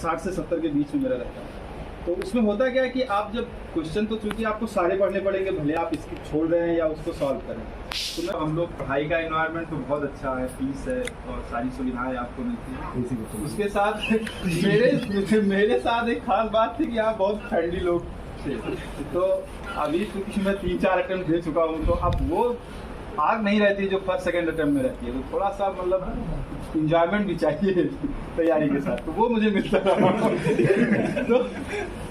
60 से 70 के बीच में मेरा रहता है। तो उसमें होता क्या है कि आप जब क्वेश्चन तो चूंकि आपको सारे पढ़ने पड़ेंगे, भले आप इसकी छोड़ रहे हैं या उसको सॉल्व करें। तो हम लोग पढ़ाई का एनवायरनमेंट तो बहुत अच्छा है, फीस है और सारी सुविधाएं आपको मिलती हैं। उसके साथ मेरे साथ एक खास बात थी कि आप बहुत फ्रेंडली लोग थे। तो अभी क्योंकि मैं 3-4 अटेम्प्ट दे चुका हूँ, तो अब वो आग नहीं रहती जो फर्स्ट सेकंड अटेम्प्ट में रहती है। तो थोड़ा सा मतलब इंजॉयमेंट भी चाहिए तैयारी के साथ, तो वो मुझे मिलता रहा। तो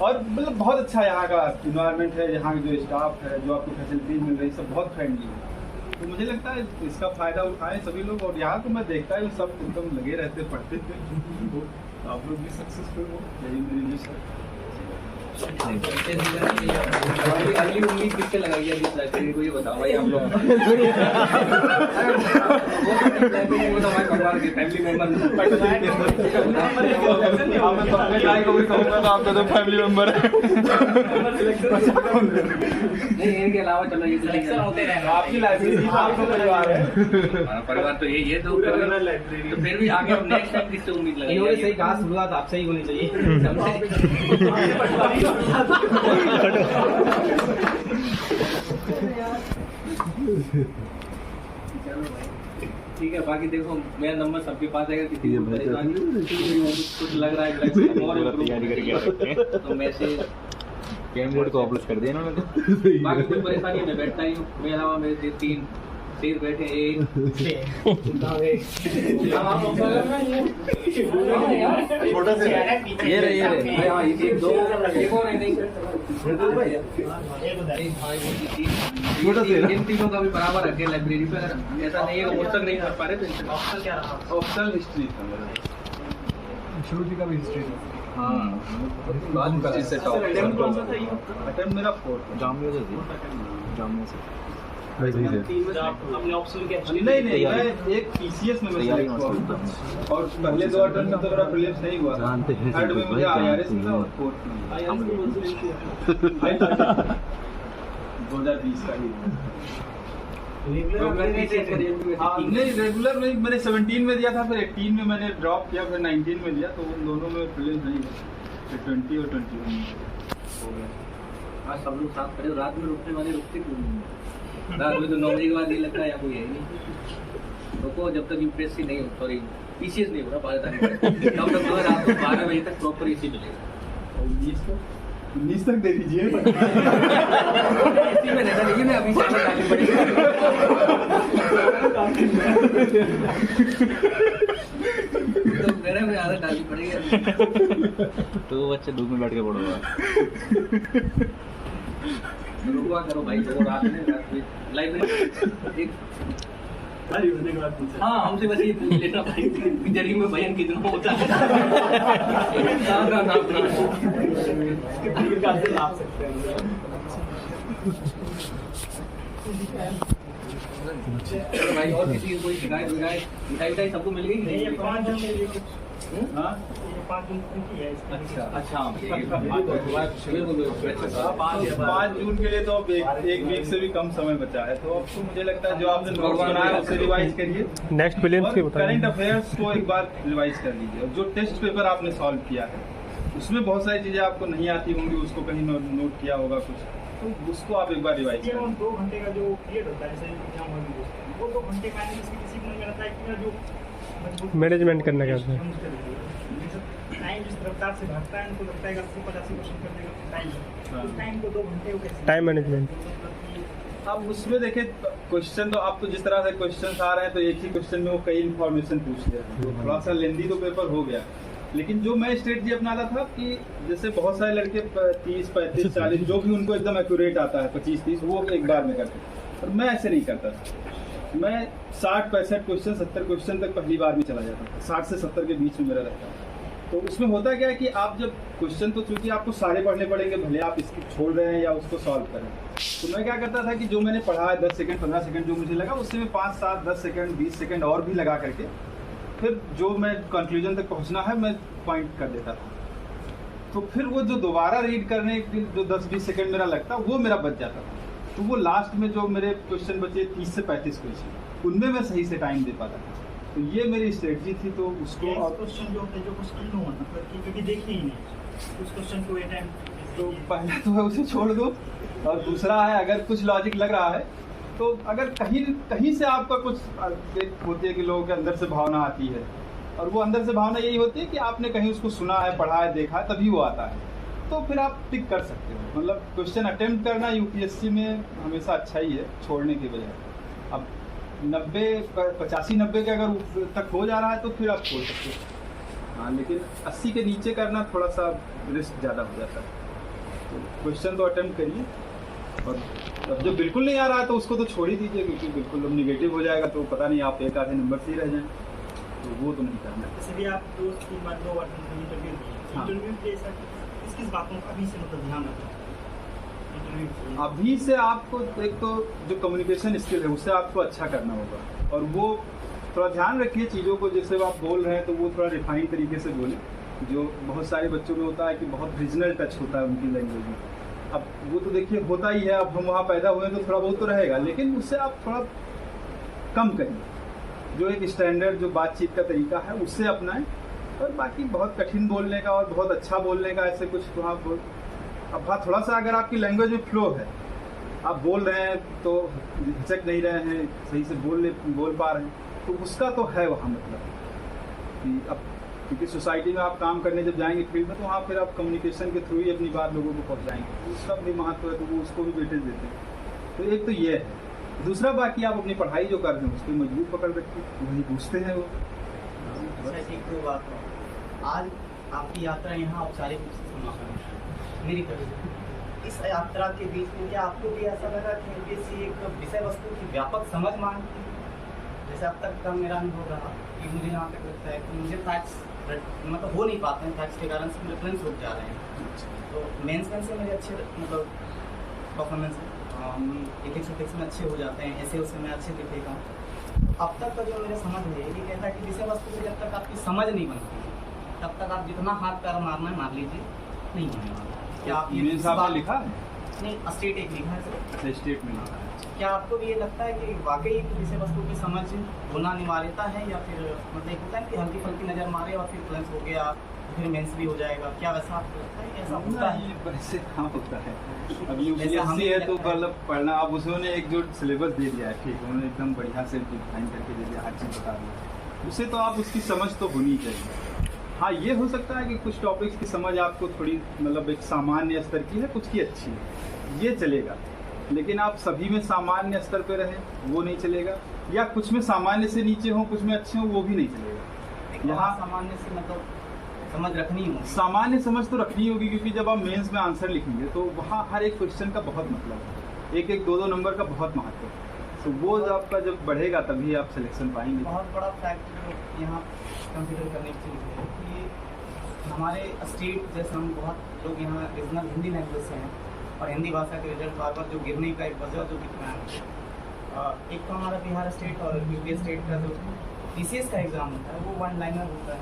और मतलब बहुत अच्छा यहाँ का इन्वायरमेंट है, यहाँ जो स्टाफ है, जो आपको फैसिलिटीज मिल रही है, सब बहुत फ्रेंडली है। तो मुझे लगता है इसका फायदा उठाएं सभी लोग। और यहाँ तो मैं देखता हूँ सब एकदम लगे रहते पढ़ते थे। तो आप लोग भी सक्सेसफुल हो, यही मेरी विश है। अगली उम्मीद किससे लगाई है जिस लाइब्रेरी को, ये बताओ भाई आप लोग। वो तो हमारे परिवार के फैमिली मेंबर आपका तो फैमिली मेंबर है। नहीं, इनके अलावा चलो ये सिलेक्शन होते रहे, आपकी लाइब्रेरी आपका परिवार है। हमारा परिवार तो यही है। तो फिर भी आगे हम नेक्स्ट टाइम किससे उम्मीद लगाई? इन्होंने सही कहा, शुरुआत आपसे ही होनी चाहिए। ठीक है, बाकी देखो मेरा नंबर सबके पास है। किसी को परेशानी कुछ लग रहा है और तैयारी करके तो मैसेज गेम मोड को अपलोड कर दिया इन्होंने। बाकी कोई परेशानी है, मैं बैठता ही हूँ। मेरे अलावा मेरे 3 शेर बैठे, एक छोटा सा ये रहे हाँ, एक दो एक और है, नहीं इन तीनों का भी बराबर रखे लाइब्रेरी पे। अगर ऐसा नहीं है पुस्तक नहीं कर पा रहे तो ऑप्शन क्या रहा? ऑप्शनल हिस्ट्री था मेरा, शुरू जी का भी हिस्ट्री था। बाद का इससे टॉप अटेम्प्ट मेरा 4 जामिया से थी, जामिया से हमने ऑप्शनल के नहीं मैं एक पीसीएस में मैं सेलेक्ट हुआ और पहले 2 अटेम्प्ट में तो मेरा प्रीलिम्स नहीं हुआ। थर्ड में मुझे आईआरएस मिला और फोर्थ में 2020 का ही। नहीं रेगुलर में मैंने 17 में दिया था, फिर 18 में मैंने ड्रॉप किया, फिर 19 में दिया। तो उन दोनों में प्रीलिम्स नहीं हुआ, फिर 20 और 21 में हो गया। आज सब लोग साथ खड़े, रात में रुकने वाले रुकते क्यों नहीं? रात में तो 9 बजे के बाद ये लगता है या कोई है नहीं। रुको जब तक यूपीएससी नहीं हो, सॉरी पीसीएस नहीं हो रहा 12 तारीख तब तक रात को 12 बजे तक प्रॉपर एसी मिलेगा। 19 तक दे दीजिए। इसी में रहता, लेकिन अभी से डालनी पड़ेगी। तो मेरे में आदत डालनी पड़ेगी। तो बच्चे धूप में बैठ के पढ़ोगा। रुकवा करो भाई, वो रात में लाइब्रेरी हाँ हमसे बस ये पूछ लेना भाई जरी में भयन कितना होता है। भाई और किसी की कोई शिकायत मिठाई सबको मिल गई नहीं? 5 जून के लिए हाँ 5 जून की है। अच्छा 5 जून के लिए तो अब एक वीक से भी कम समय बचा है। तो अब तो मुझे लगता है जो आपने नोट्स बनाया उसे रिवाइज करिए। नेक्स्ट प्रीलिम्स के करंट अफेयर्स को एक बार रिवाइज कर लीजिए। और जो टेस्ट पेपर आपने सॉल्व किया है उसमें बहुत सारी चीजें आपको नहीं आती होंगी, उसको कहीं नोट किया होगा कुछ, तो उसको आप एक बार रिवाइज करिए। 2 घंटे का जो पीरियड होता है सही एग्जाम हॉल में, वो 2 घंटे का किसी को नहीं लगता है कि जो मैनेजमेंट करना क्या है। टाइम जिस रफ्तार से भागता है उनको लगता है 80-85% करने का टाइम, उस टाइम को 2 घंटे को कैसे टाइम मैनेजमेंट। अब उसमें देखें क्वेश्चन तो आपको जिस तरह से क्वेश्चन आ रहे हैं तो एक ही क्वेश्चन में वो कई इन्फॉर्मेशन पूछ रहे हैं, तो थोड़ा सा लेंदी तो पेपर हो गया। लेकिन जो मैं स्ट्रेटजी अपनाता था कि जैसे बहुत सारे लड़के 30, 35, 40 जो भी उनको एकदम एक्यूरेट आता है 25, 30 वो एक बार में करते, और मैं ऐसे नहीं करता था। मैं 60, 65 क्वेश्चन, 70 क्वेश्चन तक पहली बार में चला जाता था। 60 से 70 के बीच में मेरा रहता है। तो उसमें होता क्या है कि आप जब क्वेश्चन तो चूंकि आपको सारे पढ़ने पड़ेंगे, भले आप इसकी छोड़ रहे हैं या उसको सॉल्व करें। तो मैं क्या करता था कि जो मैंने पढ़ा है 10 सेकंड 15 सेकंड जो मुझे लगा उससे मैं 5, 7, 10 सेकंड 20 सेकंड और भी लगा करके फिर जो मैं कंक्लूजन तक पहुंचना है मैं पॉइंट कर देता था। तो फिर वो जो दोबारा रीड करने के जो 10-20 सेकंड मेरा लगता वो मेरा बच जाता था। तो वो लास्ट में जो मेरे क्वेश्चन बचे 30 से 35 क्वेश्चन, उनमें मैं सही से टाइम दे पाता था। तो ये मेरी स्ट्रेटजी थी, तो उसको ये और क्वेश्चन जो होते हैं जो कुछ अननोन मतलब कि कभी देखे ही नहीं उस क्वेश्चन को अटेम्प्ट तो पहला तो है उसे छोड़ दो, और दूसरा है अगर कुछ लॉजिक लग रहा है तो अगर कहीं कहीं से आपका कुछ एक होती है कि लोगों के अंदर से भावना आती है, और वो अंदर से भावना यही होती है कि आपने कहीं उसको सुना है, पढ़ा है, देखा है, तभी वो आता है, तो फिर आप टिक कर सकते हो। मतलब क्वेश्चन अटेम्प्ट करना यूपीएससी में हमेशा अच्छा ही है छोड़ने के बजाय। अब 85-90 के अगर तक हो जा रहा है तो फिर आप छोड़ सकते हो, हाँ, लेकिन 80 के नीचे करना थोड़ा सा रिस्क ज़्यादा हो जाता है। तो क्वेश्चन तो अटेम्प्ट करिए, और अब जो बिल्कुल नहीं आ रहा है तो उसको तो छोड़ ही दीजिए, क्योंकि बिल्कुल अब निगेटिव हो जाएगा तो पता नहीं आप एक आधे नंबर से ही रह जाएं, तो वो तो नहीं करना। जैसे भी आप 2-3 बार 2 बार इंटरव्यू दिए, हाँ। इंटरव्यू के ऐसा किस बातों का अभी से मतलब ध्यान रखना इंटरव्यू अभी से आपको एक तो जो कम्युनिकेशन स्किल है उससे आपको अच्छा करना होगा, और वो थोड़ा ध्यान रखिए चीज़ों को, जैसे आप बोल रहे हैं तो वो थोड़ा रिफाइंड तरीके से बोलें। जो बहुत सारे बच्चों में होता है कि बहुत रीजनल टच होता है उनकी लैंग्वेज में, अब वो तो देखिए होता ही है, अब हम वहाँ पैदा हुए तो थोड़ा बहुत तो रहेगा, लेकिन उससे आप थोड़ा कम करिए। जो एक स्टैंडर्ड जो बातचीत का तरीका है उससे अपनाएं, और बाकी बहुत कठिन बोलने का और बहुत अच्छा बोलने का ऐसे कुछ तो आप अब हाँ, थोड़ा सा अगर आपकी लैंग्वेज में फ्लो है, आप बोल रहे हैं तो हिचक नहीं रहे हैं, सही से बोल पा रहे हैं, तो उसका तो है वहाँ मतलब कि अब क्योंकि सोसाइटी में आप काम करने जब जाएंगे फील्ड में, तो वहाँ फिर आप कम्युनिकेशन के थ्रू ही अपनी बात लोगों को पहुँचाएंगे, तो उसका भी महत्व है, तो वो उसको भी वेटेज देते हैं। तो एक तो ये है। दूसरा बाकी आप अपनी पढ़ाई जो कर रहे हैं उस पर मजबूत पकड़ रखिए, वही पूछते हैं वो। अच्छा ठीक कोई बात नहीं। आज आपकी यात्रा यहाँ औपचारिक रूप से समापन है मेरी तरफ से। इस यात्रा के बीच में क्या आपको भी ऐसा लगा कि यूपीएससी एक विषय वस्तु की व्यापक समझ मांगती है? जैसे अब तक का मेरा अनुभव रहा कि मुझे यहाँ तक लगता है कि मुझे फैक्ट्स मतलब हो नहीं पाते हैं, फैक्ट्स के कारण से रेफरेंस रुक जा रहे हैं। तो मेंस में से मेरे अच्छे मतलब परफॉर्मेंस एथिक्स में अच्छे हो जाते हैं, ऐसे उसमें मैं अच्छे दिखेगा। अब तक का जो मेरा समझ है ये कहता है कि विषय वस्तु से जब तक आपकी समझ नहीं बनती तब तक आप जितना हाथ पैर मारना है मार लीजिए, नहीं होने वाला। क्या आप ये मेंस आपने लिखा है? नहीं, स्टेट एक लिखा है सर। अच्छा, स्टेट में लिखा है। क्या आपको भी ये लगता है कि वाकई विषय वस्तु की समझ होना अनिवार्यता है, या फिर मतलब एक होता है कि हल्की फुल्की नज़र मारे और फिर प्लस हो गया फिर मेंस भी हो जाएगा, क्या वैसा आपको लगता है कि ऐसा होता है? नहीं, वैसे हाँ होता है। अब यूपीएससी है तो मतलब पढ़ना, अब उसने एक जो सिलेबस दे दिया है, ठीक, उन्होंने एकदम बढ़िया से डिफाइन करके दे दिया, हर चीज़ बता दिया, उससे तो आप उसकी समझ तो होनी चाहिए। हाँ, ये हो सकता है कि कुछ टॉपिक्स की समझ आपको थोड़ी मतलब एक सामान्य स्तर की है, कुछ की अच्छी है, ये चलेगा, लेकिन आप सभी में सामान्य स्तर पे रहें वो नहीं चलेगा, या कुछ में सामान्य से नीचे हो, कुछ में अच्छे हो, वो भी नहीं चलेगा। यहाँ सामान्य से मतलब समझ रखनी होगी, सामान्य समझ तो रखनी होगी, क्योंकि जब आप मेंस में आंसर लिखेंगे तो वहाँ हर एक क्वेश्चन का बहुत मतलब है, एक एक दो दो नंबर का बहुत महत्व है, तो वो जब आपका जब बढ़ेगा तभी आप सिलेक्शन पाएंगे। बहुत बड़ा फैक्ट जो यहाँ कंसिडर करने की चीज़ है कि हमारे स्टेट जैसे हम बहुत लोग यहाँ रीजनल हिंदी लैंग्वेज से हैं, और हिंदी भाषा के रिजल्ट बार बार जो गिरने का एक वजह जो दिख रहा है, एक तो हमारा बिहार स्टेट और यूपी स्टेट का जो पीसीएस का एग्ज़ाम होता है वो वन लाइनर होता है,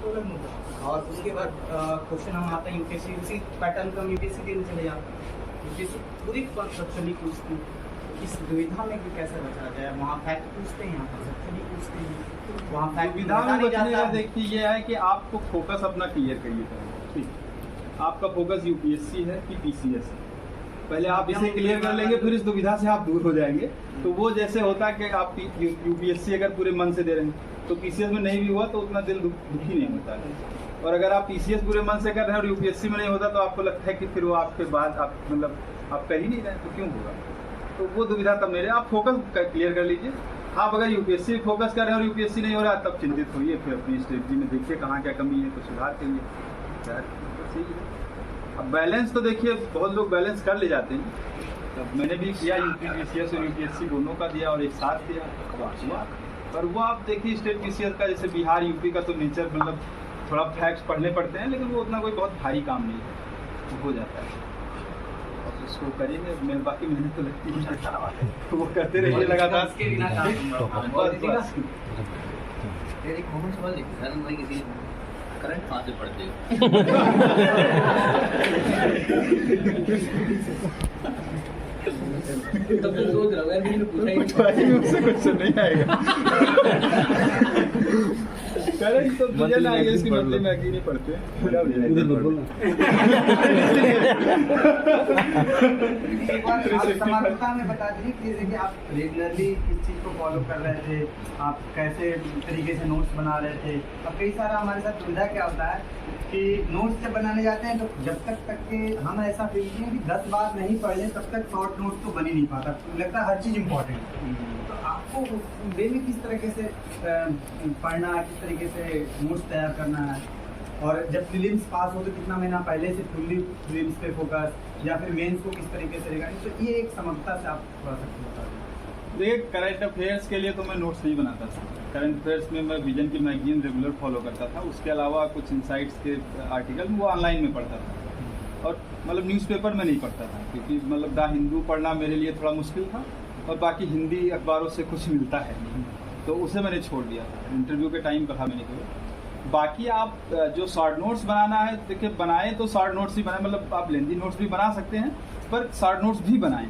तो अलग मुद्दा। और उसके बाद क्वेश्चन हम आता है यूपीएससी, उसी पैटर्न को हम यूपीएससी देने चले जाते हैं, यूपीएससी पूरी कंसेप्चुअली पूछती है। इस दुविधा में कि कैसे बचा जाए? वहाँ फैक्ट पूछते हैं, यहाँ कंसेप्चुअली पूछते हैं, वहाँ फैक्ट विधा में बचने का देखिए ये है कि आपको फोकस अपना क्लियर करिए पहले, ठीक, आपका फोकस यूपीएससी है कि पीसीएस है, पहले आप इसे क्लियर कर लेंगे, फिर इस दुविधा से आप दूर हो जाएंगे। तो वो जैसे होता है कि आप यूपीएससी अगर पूरे मन से दे रहे हैं तो पीसीएस में नहीं भी हुआ तो उतना दिल दुखी नहीं होता है, और अगर आप पीसीएस पूरे मन से कर रहे हैं और यूपीएससी में नहीं होता तो आपको लगता है कि फिर वो आपके बाद आप मतलब आप कर ही नहीं रहे तो क्यों होगा, तो वो दुविधा तब नहीं रहे, आप फोकस क्लियर कर लीजिए। आप अगर यूपीएससी फोकस कर रहे हैं और यूपीएससी नहीं हो रहा तब चिंतित होइए, फिर अपनी स्ट्रेटजी में देखिए कहाँ क्या कमी है तो सुधार करिए, सही है। अब बैलेंस तो देखिए बहुत लोग बैलेंस कर ले जाते हैं, तब मैंने भी किया यूपीएससी और यूपीएससी दोनों का दिया और एक साथ दिया, पर वो आप देखिए स्टेट पीसीएस का जैसे बिहार यूपी का तो नेचर मतलब थोड़ा फैक्ट्स पढ़ने पड़ते हैं, लेकिन वो उतना कोई बहुत भारी काम नहीं है, वो हो जाता है, और उसको करेंगे, मैं बाकी मेहनत तो लगती है, वो करते रहिए लगातार। उसके बिना काम नहीं होगा। बस। तेरी कॉमन सवाल देखिए सर, मैं किसी करंट कहाँ से पढ़ते हो? तब तो सोच रहा हूँ यार, मैंने पूछा ही नहीं। ट्वेल्थ में उससे क्वेश्चन नहीं आएगा। करेंट तो विजन आईएएस की मतलब में अकेले पढ़ते हैं। एक बार आप समापता में बता दीजिए कि जैसे कि आप रेगुलरली किस चीज़ को फॉलो कर रहे थे, आप कैसे तरीके से नोट्स बना रहे थे। अब कई सारा हमारे साथ सुविधा क्या होता है कि नोट्स जब बनाने जाते हैं तो जब तक के हम ऐसा फील किए कि 10 बार नहीं पढ़े तब तक शॉर्ट नोट्स तो बन ही नहीं पाता, लगता है हर चीज़ इम्पोर्टेंट। तो आपको वे में किस तरीके से पढ़ना है, किस तरीके से नोट्स तैयार करना है, और जब फिल्म्स पास हो तो कितना महीना पहले से फुल्ली फिल्म्स पे फोकस, या फिर मेंस को किस तरीके से रहेगा, तो ये एक समग्रता से आप थोड़ा सा बता दें। देखिए करंट अफेयर्स के लिए तो मैं नोट्स नहीं बनाता था। करंट अफेयर्स में मैं विजन की मैगजीन रेगुलर फॉलो करता था। उसके अलावा कुछ इनसाइट्स के आर्टिकल वो ऑनलाइन में पढ़ता था, और मतलब न्यूज़पेपर में नहीं पढ़ता था, क्योंकि मतलब द हिंदू पढ़ना मेरे लिए थोड़ा मुश्किल था, और बाकी हिंदी अखबारों से कुछ मिलता है नहीं, तो उसे मैंने छोड़ दिया था। इंटरव्यू के टाइम पढ़ा मैंने केवल। बाकी आप जो शॉर्ट नोट्स बनाना है, देखिए बनाए तो शॉर्ट नोट्स ही बनाए, मतलब आप लेंदी नोट्स भी बना सकते हैं, पर शॉर्ट नोट्स भी बनाएं,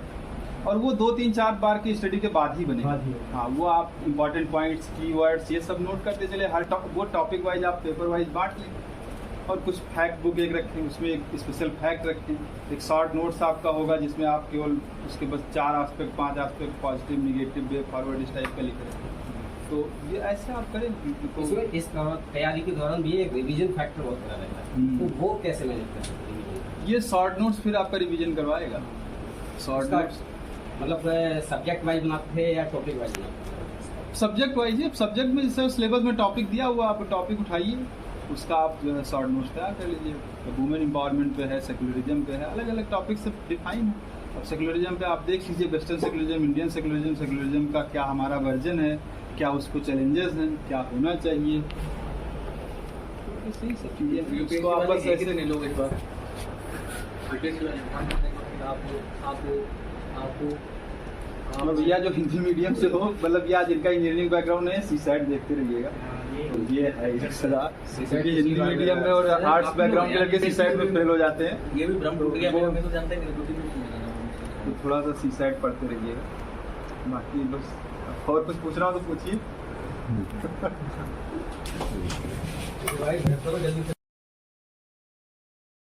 और वो 2, 3, 4 बार की स्टडी के बाद ही बने। हाँ, वो आप इंपॉर्टेंट पॉइंट्स, कीवर्ड्स ये सब नोट करते चले। हर वो टॉपिक वाइज आप पेपर वाइज बांट लें, और कुछ फैक्ट बुक एक रखें, उसमें एक स्पेशल फैक्ट रखें। एक शॉर्ट नोट्स आपका होगा जिसमें आप केवल उसके बस 4 aspect, 5 aspect, positive, negative, way forward इस टाइप का लिख रहे हैं। तो ये ऐसे आप करें। तो इसमें इस तैयारी के दौरान भी एक रिवीजन फैक्टर बहुत बड़ा रहता है, तो वो कैसे मैनेज कर सकते हैं? ये शॉर्ट नोट्स फिर आपका रिवीजन करवाएगा। शॉर्ट नोट्स मतलब सब्जेक्ट वाइज बनाते थे या टॉपिक वाइज बनाते थे? सब्जेक्ट वाइज है। सब्जेक्ट में जैसे सिलेबस में टॉपिक दिया हुआ, आप टॉपिक उठाइए, उसका आप जो है शॉर्ट नोट्स तैयार कर लीजिए। तो वुमेन एम्पावरमेंट पे है, सेकुलरिज्म पे है, अलग अलग टॉपिक सब डिफाइन है। अब सेकुलरिज्म पे आप देख लीजिए, western secularism, Indian secularism, secularism का क्या हमारा वर्जन है, क्या उसको चैलेंजेस हैं, क्या होना चाहिए, सही सब चीज़ें उसको आप बस ऐसे नहीं लोग इस बार और भैया जो हिंदी मीडियम से हो, मतलब या जिनका इंजीनियरिंग बैकग्राउंड है, सीसैट देखते रहिएगा। तो ये है क्योंकि हिंदी मीडियम में और आर्ट्स बैकग्राउंड के लड़के सीसैट में फेल हो जाते हैं। ये भी भ्रम टूट गया, मैं तो जानता ही नहीं, तो थोड़ा सा सीसैट पढ़ते रहिएगा। बाकी बस और कुछ पूछ रहा हो तो पूछिए। भाई जल्दी